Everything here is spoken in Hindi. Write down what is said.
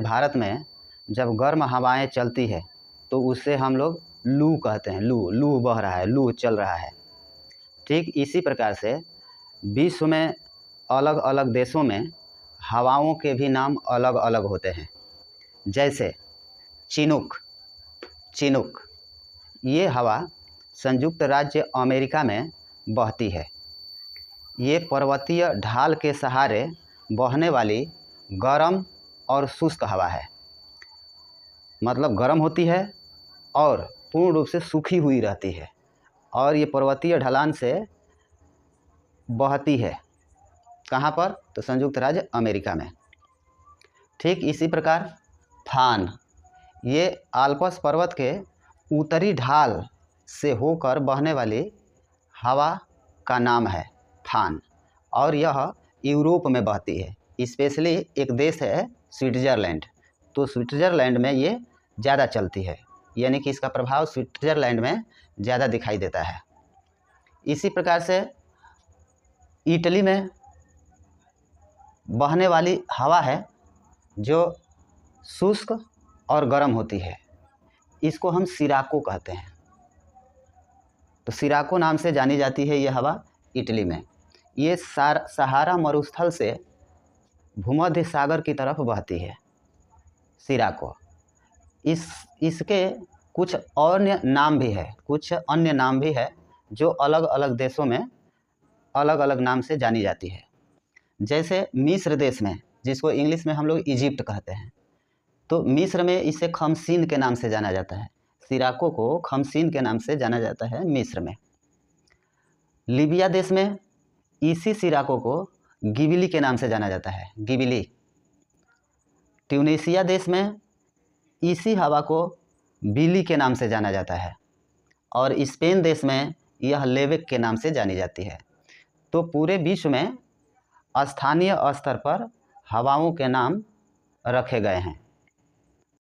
भारत में जब गर्म हवाएं चलती है तो उसे हम लोग लू कहते हैं। लू लू बह रहा है, लू चल रहा है। ठीक इसी प्रकार से विश्व में अलग अलग देशों में हवाओं के भी नाम अलग अलग होते हैं। जैसे चिनूक, चिनूक ये हवा संयुक्त राज्य अमेरिका में बहती है। ये पर्वतीय ढाल के सहारे बहने वाली गर्म और शुष्क हवा है। मतलब गर्म होती है और पूर्ण रूप से सूखी हुई रहती है, और ये पर्वतीय ढलान से बहती है। कहाँ पर? तो संयुक्त राज्य अमेरिका में। ठीक इसी प्रकार फान, ये आल्प्स पर्वत के उत्तरी ढाल से होकर बहने वाली हवा का नाम है फान, और यह यूरोप में बहती है। स्पेशली एक देश है स्विट्ज़रलैंड, तो स्विट्ज़रलैंड में ये ज़्यादा चलती है, यानी कि इसका प्रभाव स्विट्ज़रलैंड में ज़्यादा दिखाई देता है। इसी प्रकार से इटली में बहने वाली हवा है जो शुष्क और गर्म होती है, इसको हम सिराको कहते हैं। तो सिराको नाम से जानी जाती है ये हवा इटली में। ये सहारा मरुस्थल से भूमध्य सागर की तरफ बहती है सिराको। इसके कुछ अन्य नाम भी है, कुछ अन्य नाम भी है जो अलग अलग देशों में अलग अलग नाम से जानी जाती है। जैसे मिस्र देश में, जिसको इंग्लिश में हम लोग इजिप्ट कहते हैं, तो मिस्र में इसे खमसीन के नाम से जाना जाता है। सिराको को खमसीन के नाम से जाना जाता है मिस्र में। लीबिया देश में इसी सिराको को गिबिली के नाम से जाना जाता है, गिबिली। ट्यूनीशिया देश में इसी हवा को बिली के नाम से जाना जाता है, और स्पेन देश में यह लेवेक के नाम से जानी जाती है। तो पूरे विश्व में स्थानीय स्तर पर हवाओं के नाम रखे गए हैं।